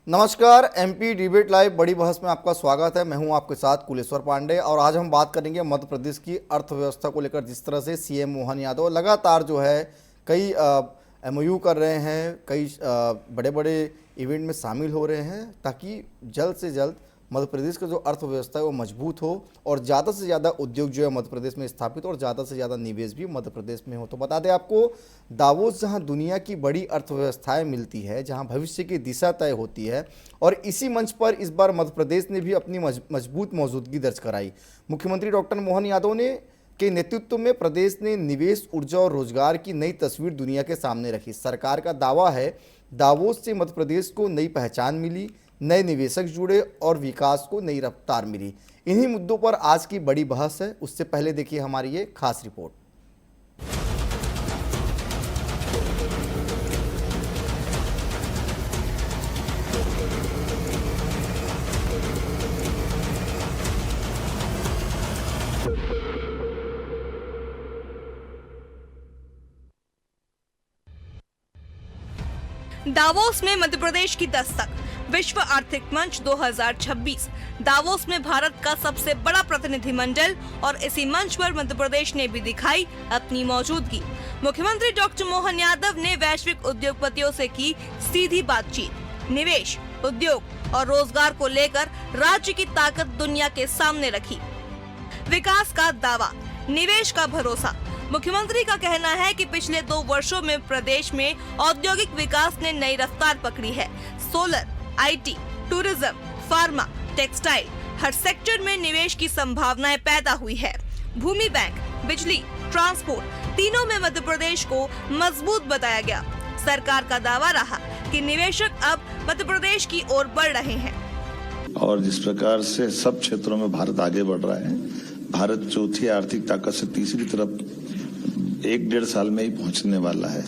नमस्कार, MP debate live बड़ी बहस में आपका स्वागत है। मैं हूं आपके साथ कुलेश्वर पांडे और आज हम बात करेंगे मध्य प्रदेश की अर्थव्यवस्था को लेकर। जिस तरह से सीएम मोहन यादव लगातार जो है कई एमओयू कर रहे हैं, कई बड़े बड़े इवेंट में शामिल हो रहे हैं ताकि जल्द से जल्द मध्य प्रदेश का जो अर्थव्यवस्था है वो मजबूत हो और ज़्यादा से ज़्यादा उद्योग जो है मध्य प्रदेश में स्थापित हो और ज़्यादा से ज़्यादा निवेश भी मध्य प्रदेश में हो। तो बता दें आपको, दावोस जहां दुनिया की बड़ी अर्थव्यवस्थाएं मिलती है, जहां भविष्य की दिशा तय होती है, और इसी मंच पर इस बार मध्य प्रदेश ने भी अपनी मजबूत मौजूदगी दर्ज कराई। मुख्यमंत्री डॉक्टर मोहन यादव ने के नेतृत्व में प्रदेश ने निवेश, ऊर्जा और रोजगार की नई तस्वीर दुनिया के सामने रखी। सरकार का दावा है, दावोस से मध्य प्रदेश को नई पहचान मिली, नए निवेशक जुड़े और विकास को नई रफ्तार मिली। इन्हीं मुद्दों पर आज की बड़ी बहस है। उससे पहले देखिए हमारी ये खास रिपोर्ट। दावोस में मध्य प्रदेश की दस्तक। विश्व आर्थिक मंच 2026 दावोस में भारत का सबसे बड़ा प्रतिनिधिमंडल और इसी मंच पर मध्य प्रदेश ने भी दिखाई अपनी मौजूदगी। मुख्यमंत्री डॉक्टर मोहन यादव ने वैश्विक उद्योगपतियों से की सीधी बातचीत। निवेश, उद्योग और रोजगार को लेकर राज्य की ताकत दुनिया के सामने रखी। विकास का दावा, निवेश का भरोसा। मुख्यमंत्री का कहना है कि पिछले 2 वर्षों में प्रदेश में औद्योगिक विकास ने नई रफ्तार पकड़ी है। Solar, IT, tourism, pharma, textile, her sector में निवेश की संभावनाएं पैदा हुई है। भूमि बैंक, बिजली, ट्रांसपोर्ट, तीनों में मध्य प्रदेश को मजबूत बताया गया। सरकार का दावा रहा कि निवेशक अब मध्य प्रदेश की ओर बढ़ रहे हैं। और जिस प्रकार से सब क्षेत्रों में भारत आगे बढ़ रहा है, भारत चौथी आर्थिक ताकत से तीसरी तरफ 1-1.5 साल में ही पहुंचने वाला है।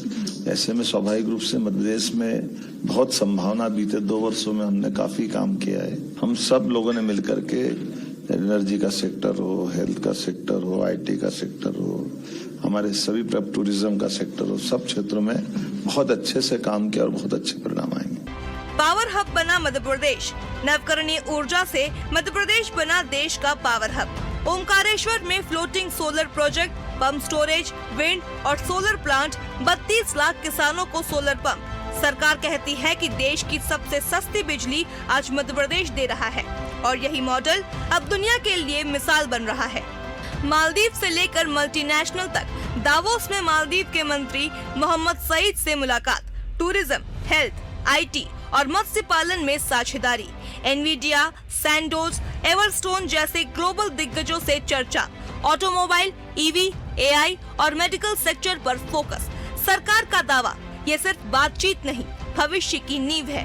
ऐसे में स्वाभाविक रूप से मध्य प्रदेश में बहुत संभावना, बीते 2 वर्षों में हमने काफी काम किया है। हम सब लोगों ने मिलकर के एनर्जी का सेक्टर हो, हेल्थ का सेक्टर हो, आईटी का सेक्टर हो, हमारे सभी टूरिज्म का सेक्टर हो, सब क्षेत्रों में बहुत अच्छे से काम किया और बहुत अच्छे परिणाम आएंगे। पावर हब बना मध्य प्रदेश। नवकरणीय ऊर्जा से मध्य प्रदेश बना देश का पावर हब। ओमकारेश्वर में floating solar project, pump storage, wind और सोलर प्लांट, 32 लाख किसानों को सोलर पंप। सरकार कहती है कि देश की सबसे सस्ती बिजली आज मध्य प्रदेश दे रहा है और यही मॉडल अब दुनिया के लिए मिसाल बन रहा है। मालदीव से लेकर मल्टीनेशनल तक, दावोस में मालदीव के मंत्री मोहम्मद सईद से मुलाकात। टूरिज्म, हेल्थ, आईटी और मत्स्य पालन में साझेदारी। एनवीडिया, सैंडोज, एवरस्टोन जैसे ग्लोबल दिग्गजों से चर्चा। ऑटोमोबाइल, ईवी, एआई और मेडिकल सेक्टर पर फोकस। सरकार का दावा, ये सिर्फ बातचीत नहीं, भविष्य की नींव है।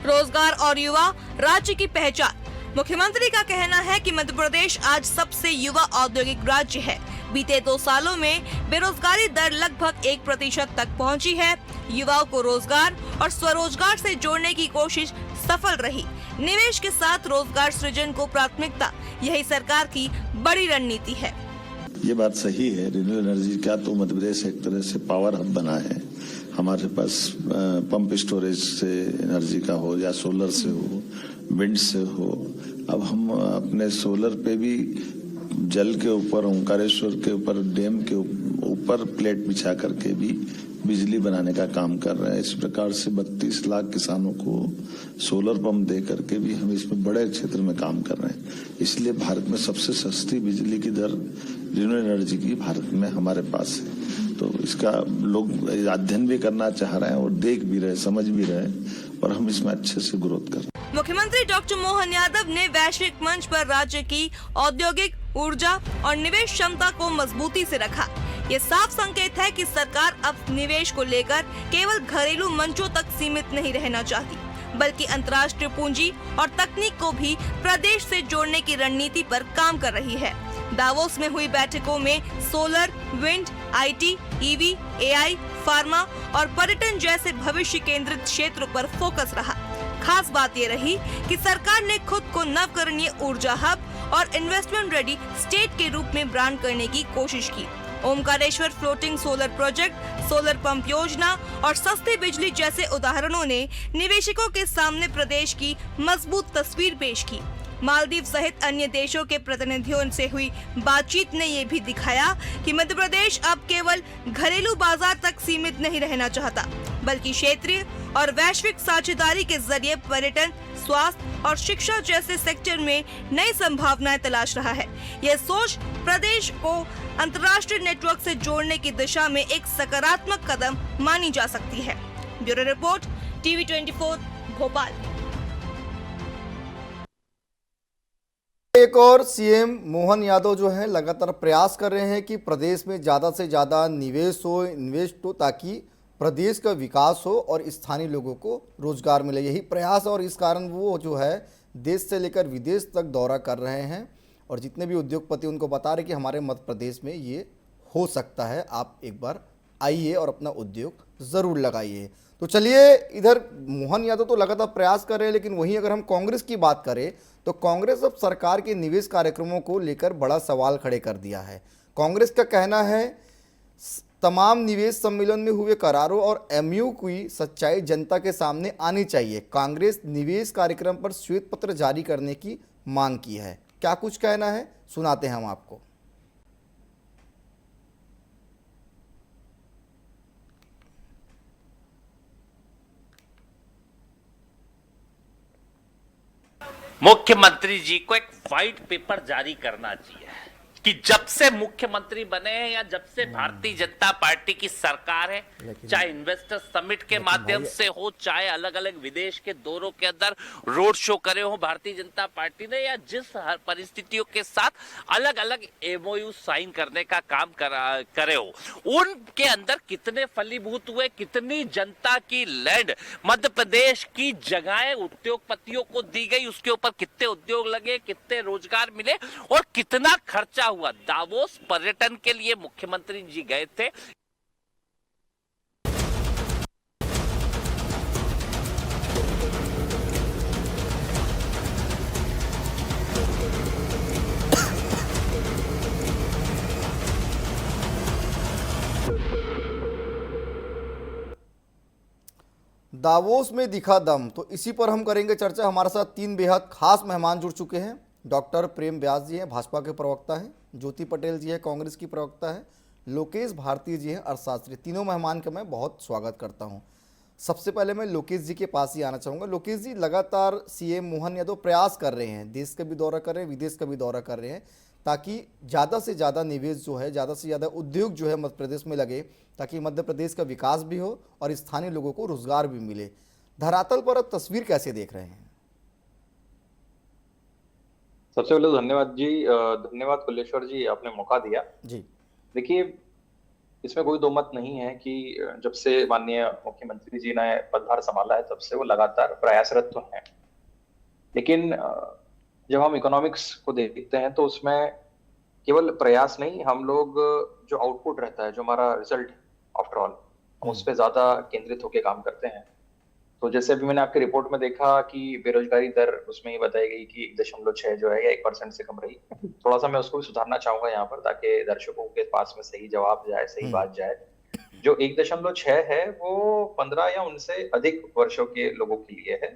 रोजगार और युवा, राज्य की पहचान। मुख्यमंत्री का कहना है कि मध्य प्रदेश आज सबसे युवा औद्योगिक राज्य है। बीते 2 सालों में बेरोजगारी दर लगभग 1% तक पहुंची है। युवाओं को रोजगार और स्वरोजगार से जोड़ने की कोशिश सफल रही। निवेश के साथ रोजगार सृजन को प्राथमिकता, यही सरकार की बड़ी रणनीति है। ये बात सही है। रिन्यूएबल एनर्जी का तो मध्य प्रदेश एक तरह से पावर हब बना है। हमारे पास पंप स्टोरेज से एनर्जी का हो या सोलर से हो, विंड से हो। अब हम अपने सोलर पे भी जल के ऊपर, ओंकारेश्वर के ऊपर, डैम के ऊपर प्लेट बिछा करके भी बिजली बनाने का काम कर रहे हैं। इस प्रकार से 32 लाख किसानों को सोलर पंप दे करके भी हम इसमें बड़े क्षेत्र में काम कर रहे हैं। इसलिए भारत में सबसे सस्ती बिजली की दर रिन्यूएबल एनर्जी की भारत में हमारे पास है। तो इसका लोग अध्ययन भी करना चाह रहे हैं और देख भी रहे, समझ भी रहे, और हम इसमें अच्छे से ग्रोथ कर रहे हैं। मुख्यमंत्री डॉक्टर मोहन यादव ने वैश्विक मंच पर राज्य की औद्योगिक, ऊर्जा और निवेश क्षमता को मजबूती से रखा। ये साफ संकेत है कि सरकार अब निवेश को लेकर केवल घरेलू मंचों तक सीमित नहीं रहना चाहती, बल्कि अंतर्राष्ट्रीय पूंजी और तकनीक को भी प्रदेश से जोड़ने की रणनीति पर काम कर रही है। दावोस में हुई बैठकों में solar, wind, IT, EV, AI, pharma और पर्यटन जैसे भविष्य केंद्रित क्षेत्रों पर फोकस रहा। खास बात ये रही कि सरकार ने खुद को नवकरणीय ऊर्जा हब और इन्वेस्टमेंट रेडी स्टेट के रूप में ब्रांड करने की कोशिश की। Omkareshwar floating solar project, solar pump योजना और सस्ती बिजली जैसे उदाहरणों ने निवेशकों के सामने प्रदेश की मजबूत तस्वीर पेश की। मालदीव सहित अन्य देशों के प्रतिनिधियों से हुई बातचीत ने ये भी दिखाया कि मध्य प्रदेश अब केवल घरेलू बाजार तक सीमित नहीं रहना चाहता, बल्कि क्षेत्रीय और वैश्विक साझेदारी के जरिए पर्यटन, स्वास्थ्य और शिक्षा जैसे सेक्टर में नई संभावनाएं तलाश रहा है। यह सोच प्रदेश को अंतर्राष्ट्रीय नेटवर्क से जोड़ने की दिशा में एक सकारात्मक कदम मानी जा सकती है। Bureau report, TV 24 Bhopal. एक और सीएम मोहन यादव जो है लगातार प्रयास कर रहे हैं कि प्रदेश में ज़्यादा से ज़्यादा निवेश हो, इन्वेस्ट हो, ताकि प्रदेश का विकास हो और स्थानीय लोगों को रोजगार मिले। यही प्रयास और इस कारण वो जो है देश से लेकर विदेश तक दौरा कर रहे हैं और जितने भी उद्योगपति उनको बता रहे कि हमारे मध्य प्रदेश में ये हो सकता है, आप एक बार आइए और अपना उद्योग ज़रूर लगाइए। तो चलिए, इधर मोहन यादव तो लगातार प्रयास कर रहे हैं, लेकिन वहीं अगर हम कांग्रेस की बात करें तो कांग्रेस अब सरकार के निवेश कार्यक्रमों को लेकर बड़ा सवाल खड़े कर दिया है। कांग्रेस का कहना है तमाम निवेश सम्मेलन में हुए करारों और एमयू की सच्चाई जनता के सामने आनी चाहिए। कांग्रेस निवेश कार्यक्रम पर श्वेत पत्र जारी करने की मांग की है। क्या कुछ कहना है, सुनाते हैं हम आपको। मुख्यमंत्री जी को एक व्हाइट पेपर जारी करना चाहिए कि जब से मुख्यमंत्री बने हैं या जब से भारतीय जनता पार्टी की सरकार है, चाहे इन्वेस्टर समिट के माध्यम से हो, चाहे अलग अलग विदेश के दौरों के अंदर रोड शो करे हो भारतीय जनता पार्टी ने, या जिस हर परिस्थितियों के साथ अलग अलग एमओयू साइन करने का काम करे हो, उनके अंदर कितने फलीभूत हुए, कितनी जनता की लैंड मध्य प्रदेश की जगहें उद्योगपतियों को दी गई, उसके ऊपर कितने उद्योग लगे, कितने रोजगार मिले और कितना खर्चा हुआ। दावोस पर्यटन के लिए मुख्यमंत्री जी गए थे। दावोस में दिखा दम, तो इसी पर हम करेंगे चर्चा। हमारे साथ तीन बेहद खास मेहमान जुड़ चुके हैं। डॉक्टर प्रेम व्यास जी हैं, भाजपा के प्रवक्ता हैं, ज्योति पटेल जी हैं, कांग्रेस की प्रवक्ता है, लोकेश भारती जी हैं, अर्थशास्त्री। तीनों मेहमान का मैं बहुत स्वागत करता हूं। सबसे पहले मैं लोकेश जी के पास ही आना चाहूँगा। लोकेश जी, लगातार सीएम मोहन यादव प्रयास कर रहे हैं, देश का भी दौरा कर रहे हैं, विदेश का भी दौरा कर रहे हैं, ताकि ज़्यादा से ज़्यादा निवेश जो है, ज़्यादा से ज़्यादा उद्योग जो है मध्य प्रदेश में लगे, ताकि मध्य प्रदेश का विकास भी हो और स्थानीय लोगों को रोजगार भी मिले। धरातल पर अब तस्वीर कैसे देख रहे हैं? सबसे पहले धन्यवाद जी, धन्यवाद कुलेश्वर जी, आपने मौका दिया जी। देखिए, इसमें कोई दो मत नहीं है कि जब से माननीय मुख्यमंत्री जी ने पदभार संभाला है तब से वो लगातार प्रयासरत तो हैं, लेकिन जब हम इकोनॉमिक्स को देखते हैं तो उसमें केवल प्रयास नहीं, हम लोग जो आउटपुट रहता है, जो हमारा रिजल्ट आफ्टर ऑल, हम उस पर ज्यादा केंद्रित होकर काम करते हैं। तो जैसे अभी मैंने आपके रिपोर्ट में देखा कि बेरोजगारी दर उसमें ये बताई गई कि 1.6 जो है या 1% से कम रही। थोड़ा सा मैं उसको भी सुधारना चाहूंगा यहाँ पर, ताकि दर्शकों के पास में सही जवाब जाए, सही बात जाए। जो 1.6 है वो 15 या उनसे अधिक वर्षों के लोगों के लिए है।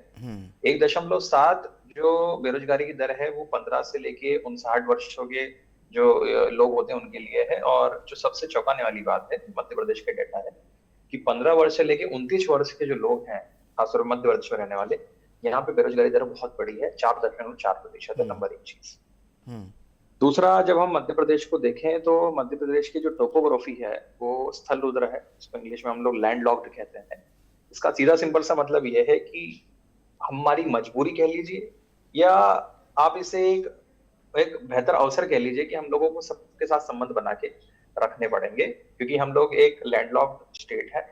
1.7 जो बेरोजगारी की दर है वो 15 से लेके 59 वर्षों के जो लोग होते हैं उनके लिए है। और जो सबसे चौंकाने वाली बात है, मध्य प्रदेश का डेटा है कि 15 वर्ष से लेके 29 वर्ष के जो लोग हैं, खासतौर पर मध्य प्रदेश में रहने वाले, यहाँ पे बेरोजगारी दर बहुत बड़ी है, 4.4% है। नंबर एक चीज। दूसरा, जब हम मध्य प्रदेश को देखें तो मध्य प्रदेश की जो टोपोग्राफी है वो स्थल रुद्र है, इसको इंग्लिश में हम लोग लैंड लॉक्ड कहते हैं। इसका सीधा सिंपल सा मतलब ये है कि हमारी मजबूरी कह लीजिए या आप इसे एक बेहतर अवसर कह लीजिए कि हम लोगों को सबके साथ संबंध बना के रखने पड़ेंगे, क्योंकि हम लोग एक लैंडलॉक्ड स्टेट है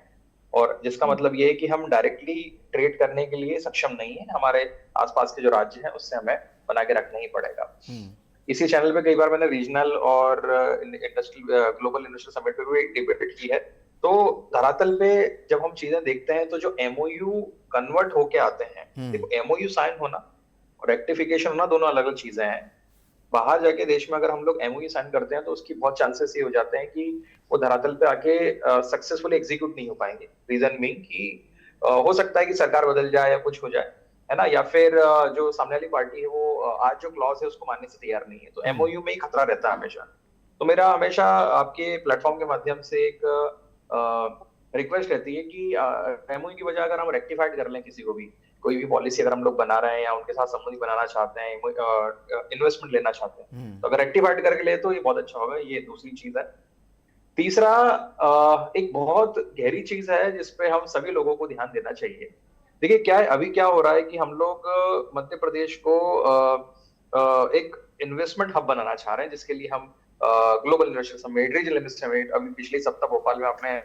और जिसका मतलब ये है कि हम डायरेक्टली ट्रेड करने के लिए सक्षम नहीं है। हमारे आसपास के जो राज्य हैं उससे हमें बना के रखना ही पड़ेगा। इसी चैनल पे कई बार मैंने रीजनल और ग्लोबल इंडस्ट्रियल समिट पे भी डिबेट की है। तो धरातल पे जब हम चीजें देखते हैं तो जो एमओयू कन्वर्ट होके आते हैं, देखो एमओयू साइन होना और रेक्टिफिकेशन होना दोनों अलग अलग चीजें हैं। बाहर जाके देश में अगर हम लोग एमओयू साइन करते हैं तो उसकी बहुत चांसेस ये हो जाते हैं कि वो धरातल पे आके सक्सेसफुली एग्जीक्यूट नहीं हो पाएंगे। रीजन मीन कि हो सकता है कि सरकार बदल जाए या कुछ हो जाए, है ना, या फिर जो सामने वाली पार्टी है वो आज जो क्लॉज है उसको मानने से तैयार नहीं है, तो एमओयू में ही खतरा रहता है हमेशा। तो मेरा हमेशा आपके प्लेटफॉर्म के माध्यम से एक रिक्वेस्ट रहती है कि एमओयू की वजह अगर हम रेक्टिफाइड कर लें किसी को भी, कोई भी पॉलिसी अगर हम लोग बना रहे हैं या उनके साथ संबंधी बनाना चाहते हैं, इन्वेस्टमेंट लेना चाहते हैं, तो अगर रेक्टिफाइड करके ले तो ये बहुत अच्छा होगा। ये दूसरी चीज है। तीसरा एक बहुत गहरी चीज है जिसपे हम सभी लोगों को ध्यान देना चाहिए। देखिए क्या है, अभी क्या हो रहा है कि हम लोग मध्य प्रदेश को एक इन्वेस्टमेंट हब बनाना चाह रहे हैं, जिसके लिए हम global investor summit, regional investor summit, अभी पिछले सप्ताह भोपाल में आपने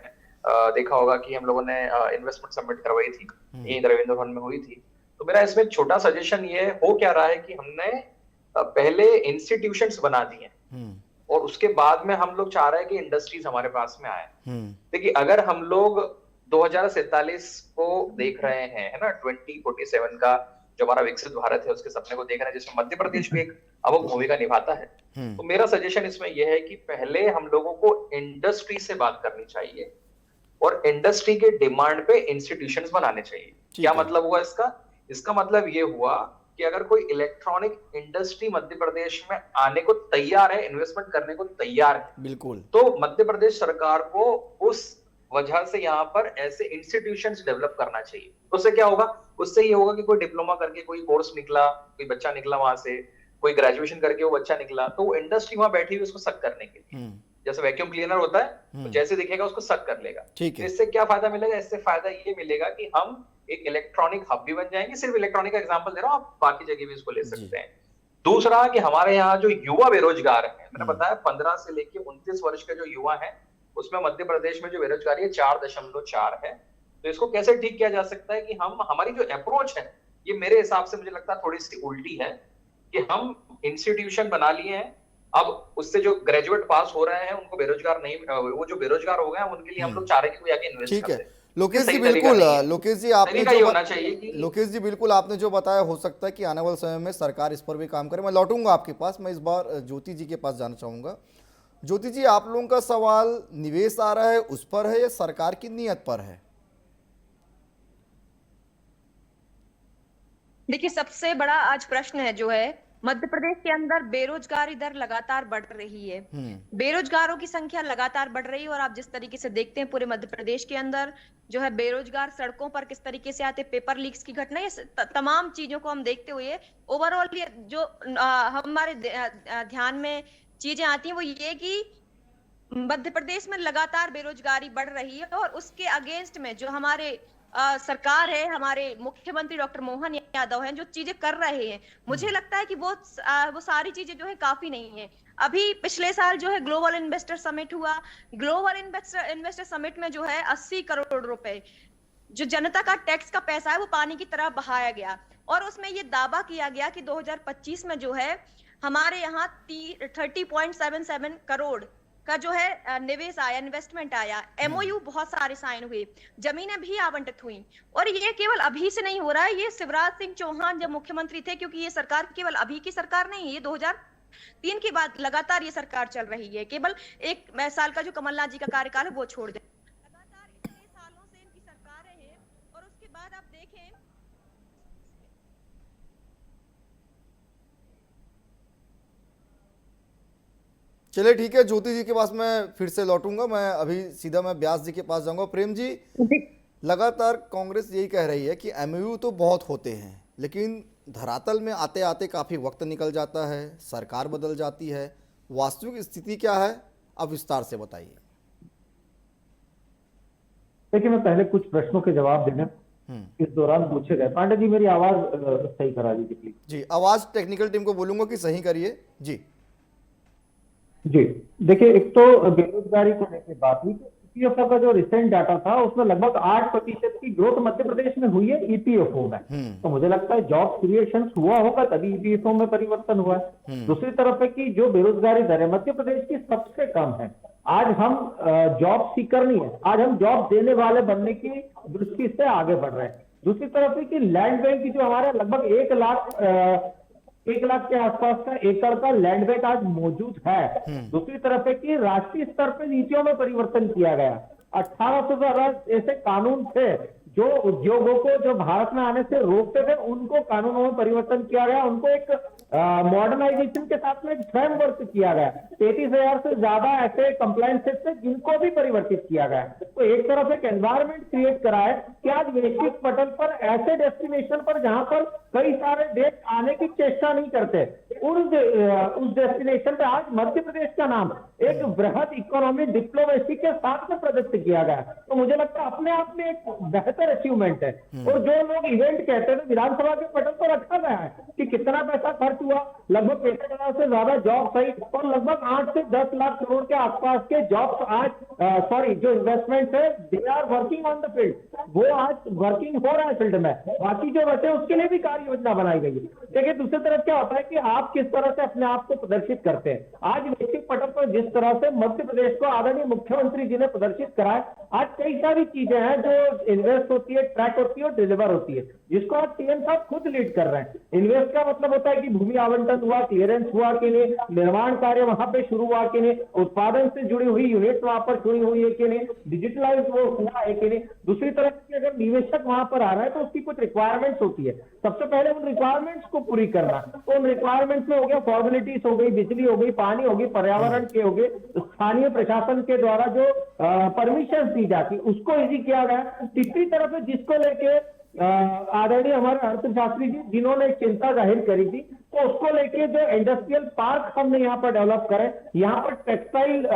देखा होगा कि हम लोगों ने इन्वेस्टमेंट समिट करवाई थी, ये रविंद्र भवन में हुई थी। तो मेरा इसमें एक छोटा सजेशन ये हो क्या रहा है कि हमने पहले इंस्टीट्यूशंस बना दिए और उसके बाद में हम लोग चाह रहे हैं कि इंडस्ट्रीज हमारे पास में आए। देखिए अगर हम लोग 2047 को देख रहे हैं, है ना, 2047 का जो हमारा विकसित भारत है उसके सपने को देख रहे हैं, जिसमें मध्य प्रदेश भी एक अहम भूमिका निभाता है, तो मेरा सजेशन इसमें यह है कि पहले हम लोगों को इंडस्ट्री से बात करनी चाहिए और इंडस्ट्री के डिमांड पे इंस्टीट्यूशंस बनाने चाहिए। क्या मतलब हुआ इसका? इसका मतलब ये हुआ कि अगर कोई इलेक्ट्रॉनिक इंडस्ट्री मध्य प्रदेश में आने को तैयार है, इन्वेस्टमेंट करने को तैयार है, बिल्कुल, तो मध्य प्रदेश सरकार को उस वजह से यहाँ पर ऐसे इंस्टीट्यूशंस डेवलप करना चाहिए। उससे क्या होगा? उससे ये होगा कि कोई डिप्लोमा करके कोई कोर्स निकला, कोई बच्चा निकला वहां से, कोई ग्रेजुएशन करके वो बच्चा निकला, तो वो इंडस्ट्री वहां बैठी हुई उसको सक करने के लिए, जैसे वैक्यूम क्लीनर होता है तो जैसे दिखेगा उसको सक कर लेगा। इससे क्या फायदा मिलेगा? इससे फायदा ये मिलेगा कि हम एक इलेक्ट्रॉनिक हब भी बन जाएंगे। सिर्फ इलेक्ट्रॉनिक का एग्जांपल दे रहा हूँ, आप बाकी जगह भी इसको ले सकते हैं। दूसरा कि हमारे यहाँ जो युवा बेरोजगार है, मैंने बताया 15 से लेके 29 वर्ष के जो युवा है, उसमें मध्य प्रदेश में जो बेरोजगारी है 4.4 है। तो इसको कैसे ठीक किया जा सकता है कि हमारी जो अप्रोच है, ये मेरे हिसाब से मुझे लगता है थोड़ी सी उल्टी है, कि हम इंस्टीट्यूशन बना लिए हैं, अब उससे जो ग्रेजुएट पास हो रहे हैं उनको बेरोजगार नहीं, वो जो बेरोजगार हो गए हैं उनके लिए हम लोग चाह रहे हैं कि कोई आगे इन्वेस्ट करे। लोकेश जी बिल्कुल, लोकेश जी आपने जो होना चाहिए कि लोकेश जी बिल्कुल आपने जो बताया, हो सकता है कि आने वाले समय में सरकार इस पर भी काम करे। मैं लौटूंगा आपके पास, मैं इस बार ज्योति जी के पास जाना चाहूंगा। ज्योति जी, आप लोगों का सवाल निवेश आ रहा है उस पर है या सरकार की नीयत पर है? देखिए सबसे बड़ा आज प्रश्न है जो है, मध्य प्रदेश के अंदर बेरोजगारी दर लगातार बढ़ रही है, बेरोजगारों की संख्या लगातार बढ़ रही है। और आप जिस तरीके से देखते हैं पूरे मध्य प्रदेश के अंदर जो है बेरोजगार सड़कों पर किस तरीके से आते, पेपर लीक्स की घटना, ये तमाम चीजों को हम देखते हुए ओवरऑल ये जो हमारे ध्यान में चीजें आती हैं वो ये कि मध्य प्रदेश में लगातार बेरोजगारी बढ़ रही है और उसके अगेंस्ट में जो हमारे सरकार है, हमारे मुख्यमंत्री डॉक्टर मोहन यादव हैं, जो चीजें कर रहे हैं, मुझे लगता है कि वो सारी चीजें जो है काफी नहीं है। अभी पिछले साल जो है ग्लोबल इन्वेस्टर समिट हुआ, ग्लोबल इन्वेस्टर समिट में जो है 80 करोड़ रुपए जो जनता का टैक्स का पैसा है वो पानी की तरह बहाया गया और उसमें ये दावा किया गया कि 2025 में जो है हमारे यहाँ 30.77 करोड़ का जो है निवेश आया, इन्वेस्टमेंट आया, एमओयू बहुत सारे साइन हुए, जमीनें भी आवंटित हुई। और ये केवल अभी से नहीं हो रहा है, ये शिवराज सिंह चौहान जब मुख्यमंत्री थे, क्योंकि ये सरकार केवल अभी की सरकार नहीं है, ये 2003 के बाद लगातार ये सरकार चल रही है, केवल 1 साल का जो कमलनाथ जी का कार्यकाल है वो छोड़ दे। लगातार इतने सालों से इनकी सरकारें हैं और उसके बाद आप देखें चलिए ठीक है, ज्योति जी के पास मैं फिर से लौटूंगा। मैं अभी सीधा मैं व्यास जी के पास जाऊंगा। प्रेम जी, लगातार कांग्रेस यही कह रही है कि एमओयू तो बहुत होते हैं, लेकिन धरातल में आते आते काफ़ी वक्त निकल जाता है, सरकार बदल जाती है। वास्तविक स्थिति क्या है, अब विस्तार से बताइए। देखिए, मैं पहले कुछ प्रश्नों के जवाब देने इस दौरान पूछे गए। पांडे जी मेरी आवाज सही करा दीजिए प्लीज। जी, आवाज टेक्निकल टीम को बोलूंगा कि सही करिए। जी जी, देखिए, एक तो बेरोजगारी को लेकर बात हुई, तो ईपीएफओ का जो रिसेंट डाटा था उसमें लगभग 8% की ग्रोथ मध्य प्रदेश में हुई है ईपीएफओ में। तो मुझे लगता है जॉब क्रिएशन हुआ होगा तभी ईपीएफओ में परिवर्तन हुआ है। दूसरी तरफ है कि जो बेरोजगारी दर है मध्य प्रदेश की सबसे कम है। आज हम जॉब सीकर नहीं है, आज हम जॉब देने वाले बनने की दृष्टि से आगे बढ़ रहे हैं। दूसरी तरफ है कि लैंड बैंक की जो हमारे लगभग 1 लाख 1 लाख के आसपास का एकड़ का लैंड बैंक आज मौजूद है। दूसरी तरफ है कि राष्ट्रीय स्तर पर नीतियों में परिवर्तन किया गया। 1800 से ज्यादा ऐसे कानून थे जो उद्योगों को जो भारत में आने से रोकते थे, उनको कानूनों में परिवर्तन किया गया, उनको एक मॉडर्नाइजेशन के साथ में एक फ्रेमवर्क किया गया। 33,000 से ज्यादा ऐसे कंप्लायंसेस थे जिनको भी परिवर्तित किया गया। तो एक तरफ एक एनवायरमेंट क्रिएट करा है कि आज वैश्विक पटल पर ऐसे डेस्टिनेशन पर जहां पर कई सारे देश आने की चेष्टा नहीं करते, उस डेस्टिनेशन पे आज मध्य प्रदेश का नाम एक बृहद इकोनॉमी डिप्लोमेसी के साथ में प्रदत्त किया गया। तो मुझे लगता है अपने आप में एक बेहतर अचीवमेंट है। और जो लोग इवेंट कहते हैं, विधानसभा के पटल पर रखा गया है कि कितना पैसा खर्च हुआ, लगभग 65,000 से ज्यादा जॉब्स आई और लगभग 8 से 10 लाख करोड़ के आसपास के जॉब्स आज जो इन्वेस्टमेंट है, they are working on the field, वो आज वर्किंग हो रहा है फील्ड में। बाकी जो बचे उसके लिए भी कार्य योजना बनाई गई है। देखिए दूसरी तरफ क्या होता है कि आप किस तरह से अपने आप को प्रदर्शित करते हैं। आज वैश्विक पटल पर जिस तरह से मध्य प्रदेश को आदरणीय मुख्यमंत्री जी ने प्रदर्शित करा है, आज कई सारी चीजें हैं जो इन्वेस्ट होती है, ट्रैक होती है और डिलीवर होती है, जिसको आज सीएम साहब खुद लीड कर रहे हैं। इन्वेस्ट का मतलब होता है कि भूमि आवंटन हुआ, क्लियरेंस हुआ कि नहीं, निर्माण कार्य वहां पे शुरू हुआ कि नहीं, उत्पादन से जुड़ी हुई यूनिट वहां पर शुरू हुई है कि नहीं, डिजिटलाइज वो हुआ है कि नहीं। दूसरी तरफ की अगर निवेशक वहां पर आ रहा है तो उसकी कुछ रिक्वायरमेंट्स होती है, सबसे पहले उन रिक्वायरमेंट्स को पूरी करना। तो उन रिक्वायरमेंट्स में हो गया फॉर्मेलिटीज हो गई, बिजली हो गई, पानी होगी, पर्यावरण के हो गए, स्थानीय प्रशासन के द्वारा जो परमिशन दी जाती उसको इजी किया गया। तीसरी तरफ है जिसको लेके आदरणीय हमारे अर्थशास्त्री जी जिन्होंने चिंता जाहिर करी थी, तो उसको लेके जो इंडस्ट्रियल पार्क हमने यहाँ पर डेवलप करें, यहाँ पर टेक्सटाइल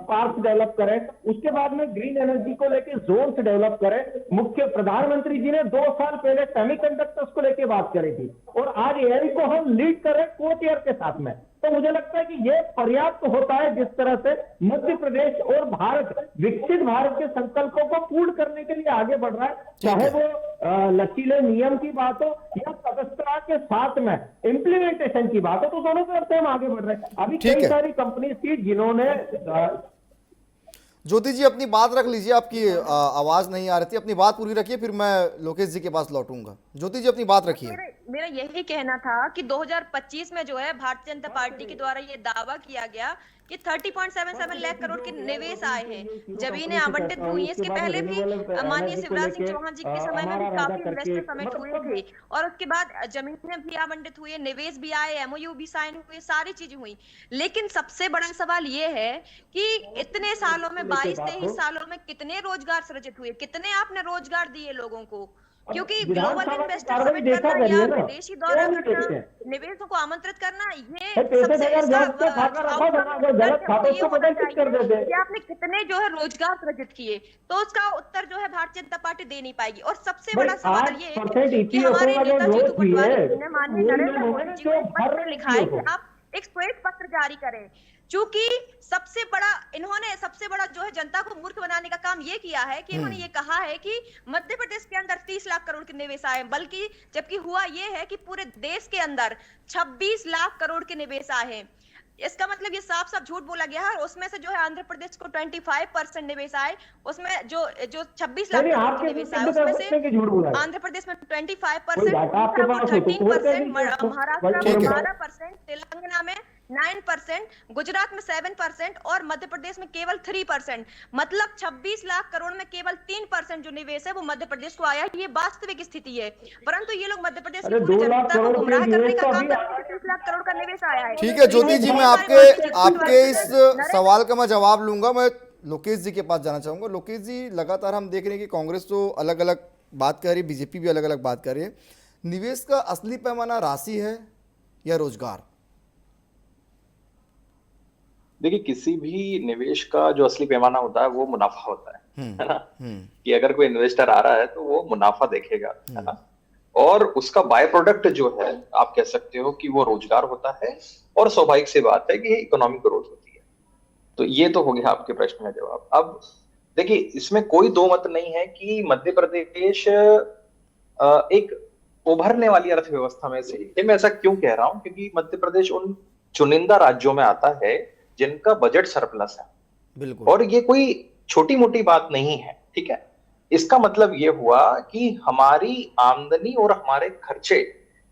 पार्क डेवलप करें, उसके बाद में ग्रीन एनर्जी को लेके जोन्स डेवलप करें। मुख्य प्रधानमंत्री जी ने 2 साल पहले सेमीकंडक्टर्स को लेके बात करी थी और आज एआई को हम लीड कर रहे हैं कोटियर के साथ में। तो मुझे लगता है कि यह पर्याप्त होता है जिस तरह से मध्य प्रदेश और भारत विकसित भारत के संकल्पों को पूर्ण करने के लिए आगे बढ़ रहा है, चाहे वो लचीले नियम की बात हो या तटस्थता के साथ में इम्प्लीमेंटेशन की बात हो, तो दोनों तरफ से हम आगे बढ़ रहे हैं। अभी कई सारी कंपनीज थी जिन्होंने ज्योति जी अपनी बात रख लीजिए, आपकी आवाज नहीं आ रही थी, अपनी बात पूरी रखिए, फिर मैं लोकेश जी के पास लौटूंगा। ज्योति जी अपनी बात रखिए। मेरा यही कहना था कि 2025 में जो है भारतीय जनता पार्टी के द्वारा ये दावा किया गया कि 30.77 लाख करोड़ के निवेश आए हैं, जमीनें आवंटित हुई हैं। इसके पहले भी माननीय शिवराज सिंह चौहान जी के समय में भी काफी इन्वेस्टर समिट हुए थे और उसके बाद जमीनें भी आवंटित हुई, निवेश भी आए, एमओयू भी साइन हुए, सारी चीजें हुई। लेकिन सबसे बड़ा सवाल ये है कि इतने सालों में 22-23 सालों में कितने रोजगार सृजित हुए, कितने आपने रोजगार दिए लोगों को? क्योंकि ग्लोबल इन्वेस्टर समिट करना या विदेशी दौरा करना, निवेशकों को आमंत्रित करना, ये सबसे कि आपने कितने जो है रोजगार सृजित किए, तो उसका उत्तर जो है भारतीय जनता पार्टी दे नहीं पाएगी। और सबसे बड़ा सवाल ये कि हमारे नेताजी पटवारी ने माननीय नरेंद्र मोदी जी को पत्र लिखा है कि आप एक श्वेत पत्र जारी करें, चूंकि इन्होंने सबसे बड़ा जो है जनता को मूर्ख बनाने का काम ये किया है कि इन्होंने ये कहा है कि मध्य प्रदेश के अंदर 30 लाख करोड़ के निवेश आए, बल्कि जबकि हुआ ये है कि पूरे देश के अंदर 26 लाख करोड़ के निवेश आए हैं। इसका मतलब ये साफ साफ झूठ बोला गया है। उसमें से जो है आंध्र प्रदेश को 25% निवेश आए, उसमें जो 26 लाख करोड़ के निवेश आए उसमें से आंध्र प्रदेश में 25%, 13%, महाराष्ट्र में 12%, तेलंगाना में 9%, गुजरात में 7% और मध्य प्रदेश में केवल 3%। मतलब 26 लाख करोड़ में केवल 3% जो निवेश है वो मध्य प्रदेश को आया। ये वास्तविक स्थिति है, परंतु ये लोग मध्य प्रदेश की पूरी जनता को गुमराह करने का काम करते हैं। 30 लाख करोड़ का निवेश आया है। ठीक है ज्योति जी, मैं आपके इस सवाल का मैं जवाब लूंगा। मैं लोकेश जी के पास जाना चाहूंगा। लोकेश जी, लगातार हम देख रहे हैं कि कांग्रेस तो अलग अलग बात कर रही है, बीजेपी भी अलग अलग बात कर रही है। निवेश का असली पैमाना राशि है या रोजगार? देखिए, किसी भी निवेश का जो असली पैमाना होता है वो मुनाफा होता है ना। कि अगर कोई इन्वेस्टर आ रहा है तो वो मुनाफा देखेगा, है ना। और उसका बाय प्रोडक्ट जो है आप कह सकते हो कि वो रोजगार होता है और स्वाभाविक सी बात है कि इकोनॉमिक ग्रोथ होती है। तो ये तो हो गया आपके प्रश्न का जवाब। अब देखिए, इसमें कोई दो मत नहीं है कि मध्य प्रदेश एक उभरने वाली अर्थव्यवस्था में से। मैं ऐसा क्यों कह रहा हूं, क्योंकि मध्य प्रदेश उन चुनिंदा राज्यों में आता है जिनका बजट सरप्लस है। बिल्कुल। और ये कोई छोटी मोटी बात नहीं है, ठीक है। इसका मतलब ये हुआ कि हमारी आमदनी और हमारे खर्चे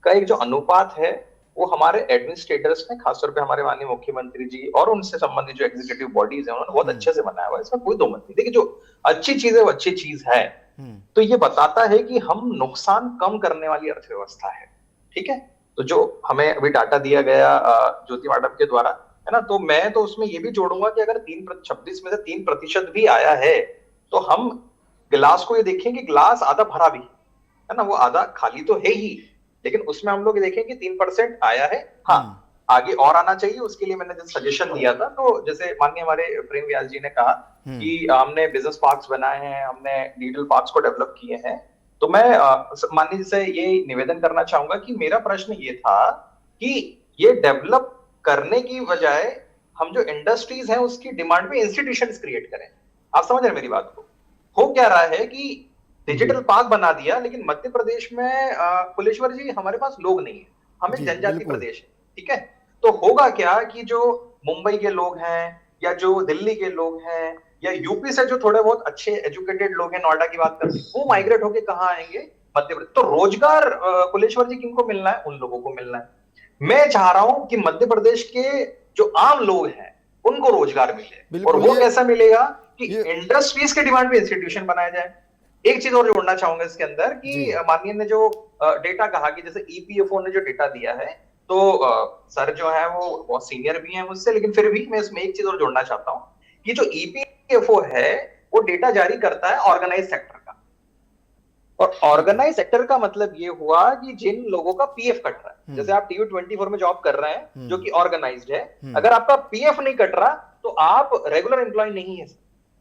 का एक जो अनुपात है वो हमारे एडमिनिस्ट्रेटर्स ने, खासतौर पे हमारे माननीय मुख्यमंत्री जी और उनसे संबंधित जो एग्जीक्यूटिव बॉडीज हैं, उन्होंने बहुत अच्छे से बनाया हुआ है, इसमें कोई दो मत नहीं। देखिए, जो अच्छी चीज है वो अच्छी चीज है, तो ये बताता है कि हम नुकसान कम करने वाली अर्थव्यवस्था है। ठीक है, तो जो हमें अभी डाटा दिया गया ज्योति मैडम के द्वारा, है ना, तो मैं तो उसमें ये भी जोड़ूंगा कि अगर 26 में से 3% भी आया है, तो हम गिलास को ये देखें कि गिलास आधा भरा भी है ना, वो आधा खाली तो है ही, लेकिन उसमें हम लोग ये देखें कि 3% आया है। हाँ, आगे और आना चाहिए, उसके लिए मैंने जैसे सजेशन दिया था, तो जैसे माननीय हमारे प्रेम व्यास जी ने कहा कि हमने बिजनेस पार्क्स बनाए हैं, हमने डिजिटल पार्क्स को डेवलप किए हैं, तो मैं माननीय जी से ये निवेदन करना चाहूंगा कि मेरा प्रश्न ये था कि ये डेवलप करने की बजाय हम जो इंडस्ट्रीज हैं उसकी डिमांड पे इंस्टीट्यूशंस क्रिएट करें। आप समझ रहे हैं मेरी बात को? हो क्या रहा है कि डिजिटल पार्क बना दिया, लेकिन मध्य प्रदेश में कुलेश्वर जी हमारे पास लोग नहीं है, हम एक जनजाति प्रदेश है। ठीक है, तो होगा क्या कि जो मुंबई के लोग हैं या जो दिल्ली के लोग हैं या यूपी से जो थोड़े बहुत अच्छे एजुकेटेड लोग हैं, नोएडा की बात करते हैं, वो माइग्रेट होके कहाँ आएंगे? मध्य प्रदेश। तो रोजगार कुलेश्वर जी किनको मिलना है? उन लोगों को मिलना है। मैं चाह रहा हूं कि मध्य प्रदेश के जो आम लोग हैं उनको रोजगार मिले, और वो कैसा मिलेगा कि इंडस्ट्रीज के डिमांड पे इंस्टीट्यूशन बनाया जाए। एक चीज और जोड़ना चाहूंगा इसके अंदर कि माननीय ने जो डेटा कहा कि जैसे ईपीएफओ ने जो डेटा दिया है, तो सर जो है वो बहुत सीनियर भी हैं मुझसे, लेकिन फिर भी मैं इसमें एक चीज और जोड़ना चाहता हूँ कि जो ईपीएफओ है वो डेटा जारी करता है ऑर्गेनाइज सेक्टर का, और ऑर्गेनाइज सेक्टर का मतलब ये हुआ कि जिन लोगों का पीएफ कट रहा है, जैसे आप टीवी 24 में जॉब कर रहे हैं जो कि ऑर्गेनाइज्ड है, अगर आपका पीएफ नहीं कट रहा तो आप रेगुलर एम्प्लॉय नहीं है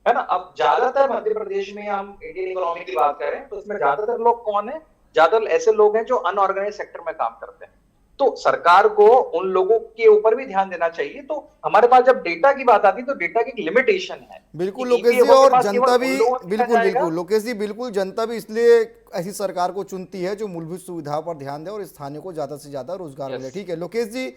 ना। अब ज्यादातर मध्य प्रदेश में हम इंडियन इकोनॉमी की बात करें तो उसमें ज्यादातर लोग कौन है? ज्यादातर ऐसे लोग हैं जो अनऑर्गेनाइज सेक्टर में काम करते हैं, तो सरकार को उन लोगों के ऊपर भी ध्यान देना चाहिए। तो हमारे पास जब डेटा की बात आती है तो डेटा की एक लिमिटेशन है। बिल्कुल लोकेश जी, और जनता भी बिल्कुल लोकेश जी, बिल्कुल जनता भी इसलिए ऐसी सरकार को चुनती है जो मूलभूत सुविधाओं पर ध्यान दे और स्थानीय को ज्यादा से ज्यादा रोजगार मिले। ठीक है लोकेश जी,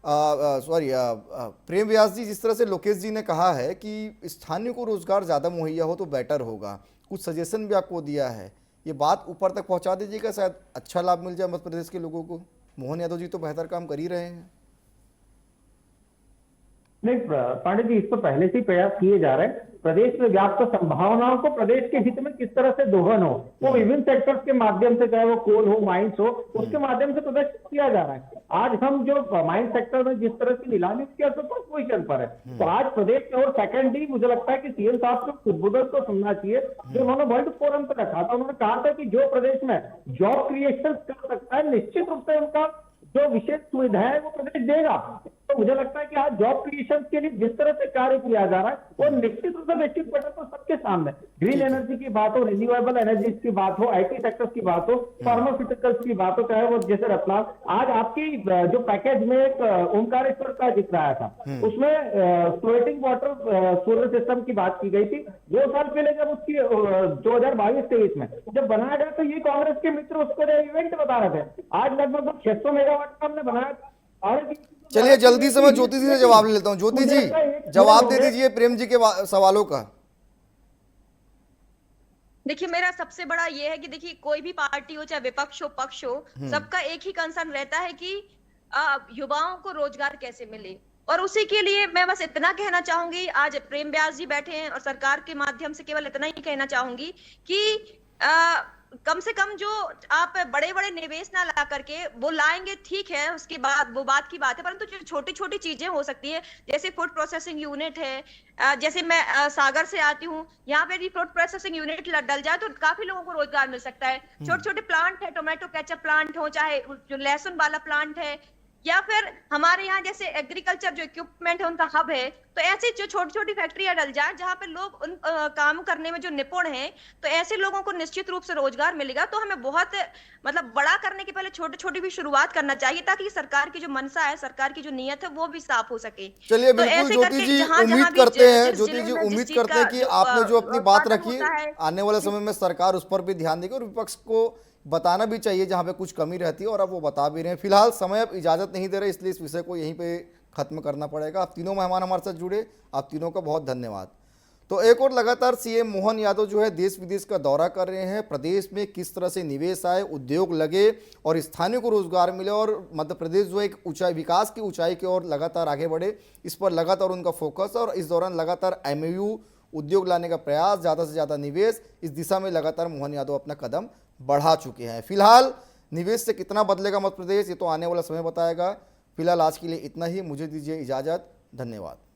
प्रेम व्यास जी, जिस तरह से लोकेश जी ने कहा है कि स्थानीय को रोजगार ज़्यादा मुहैया हो तो बेटर होगा, कुछ सजेशन भी आपको दिया है, ये बात ऊपर तक पहुंचा दीजिएगा, शायद अच्छा लाभ मिल जाए मध्य प्रदेश के लोगों को। मोहन यादव जी तो बेहतर काम कर ही रहे हैं। नहीं पांडे जी, इस तो पहले से ही प्रयास किए जा रहे हैं। प्रदेश में व्याप्त संभावनाओं को प्रदेश के हित में किस तरह से दोहन हो, वो विभिन्न सेक्टर्स के माध्यम से, चाहे वो कोल हो, माइंस हो, उसके माध्यम से प्रदर्शित किया जा रहा है। आज हम जो माइंस सेक्टर में जिस तरह की नीलामी किया तो फर्स्ट पोजीशन पर है, तो आज प्रदेश में, और सेकेंडली मुझे लगता है कि सीएम साहब को उद्बोधन को सुनना चाहिए जो उन्होंने वर्ल्ड फोरम पर रखा था। उन्होंने कहा था कि जो प्रदेश में जॉब क्रिएशन कर सकता है, निश्चित रूप से उनका जो विशेष सुविधा है वो प्रदेश देगा। तो मुझे लगता है कि आज जॉब क्रिएशन के लिए जिस तरह से कार्य किया जा रहा है वो निश्चित रूप से निश्चित बटन तो सबके सामने, ग्रीन एनर्जी की बात हो, रिन्यूएबल एनर्जी की बात हो, आईटी सेक्टर्स की बात हो, फार्मास्यूटिकल्स की बात हो, चाहे वो जैसे रतलाम, आज आपकी जो पैकेज में एक ओमकारेश्वर का जिक्र आया था, उसमें फ्लोटिंग वाटर सोलर सिस्टम की बात की गई थी। 2 साल पहले जब उसकी 2022-23 में जब बनाया गया तो ये कांग्रेस के मित्र उसको इवेंट बता रहे थे। आज लगभग 600 मेगावाट का हमने बनाया। चलिए जल्दी से मैं ज्योति जी से जवाब ले लेता हूं। ज्योति जी जवाब दे दीजिए प्रेम जी के सवालों का। देखिए, मेरा सबसे बड़ा ये है कि देखिए कोई भी पार्टी हो, चाहे विपक्ष हो पक्ष हो, सबका एक ही कंसर्न रहता है कि युवाओं को रोजगार कैसे मिले, और उसी के लिए मैं बस इतना कहना चाहूंगी, आज प्रेम व्यास जी बैठे हैं और सरकार के माध्यम से केवल इतना ही कहना चाहूंगी कि कम से कम जो आप बड़े बड़े निवेश ना ला करके वो लाएंगे, ठीक है, उसके बाद वो बात की बात है, परंतु जो छोटी छोटी चीजें हो सकती है, जैसे फूड प्रोसेसिंग यूनिट है, जैसे मैं सागर से आती हूँ, यहाँ पे भी फूड प्रोसेसिंग यूनिट डल जाए तो काफी लोगों को रोजगार मिल सकता है। छोटे छोटे प्लांट है, टोमेटो केचप प्लांट हो, चाहे जो लहसुन वाला प्लांट है, या फिर हमारे यहाँ जैसे एग्रीकल्चर जो इक्विपमेंट है उनका हब है, तो ऐसे जो छोटी छोटी फैक्ट्रियां डल जाए जहाँ पे लोग उन काम करने में जो निपुण हैं, तो ऐसे लोगों को निश्चित रूप से रोजगार मिलेगा। तो हमें बहुत मतलब बड़ा करने के पहले छोटी छोटी भी शुरुआत करना चाहिए, ताकि सरकार की जो मनसा है, सरकार की जो नीयत है वो भी साफ हो सके। चलिए बिल्कुल ज्योति जी, उम्मीद करते हैं ज्योति जी, उम्मीद करते हैं कि आपने जो अपनी बात रखी, आने वाले समय में सरकार उस पर भी ध्यान देगी और विपक्ष को बताना भी चाहिए जहां पे कुछ कमी रहती है, और अब वो बता भी रहे हैं। फिलहाल समय अब इजाजत नहीं दे रहे, इसलिए इस विषय को यहीं पे खत्म करना पड़ेगा। आप तीनों मेहमान हमारे साथ जुड़े, आप तीनों का बहुत धन्यवाद। तो एक और लगातार सीएम मोहन यादव जो है देश विदेश का दौरा कर रहे हैं। प्रदेश में किस तरह से निवेश आए, उद्योग लगे और स्थानीय को रोजगार मिले और मध्य प्रदेश जो एक ऊंचाई, विकास की ऊंचाई की ओर लगातार आगे बढ़े, इस पर लगातार उनका फोकस। और इस दौरान लगातार एमओयू, उद्योग लाने का प्रयास, ज़्यादा से ज़्यादा निवेश, इस दिशा में लगातार मोहन यादव अपना कदम बढ़ा चुके हैं। फिलहाल निवेश से कितना बदलेगा मध्य प्रदेश, ये तो आने वाला समय बताएगा। फिलहाल आज के लिए इतना ही, मुझे दीजिए इजाज़त, धन्यवाद।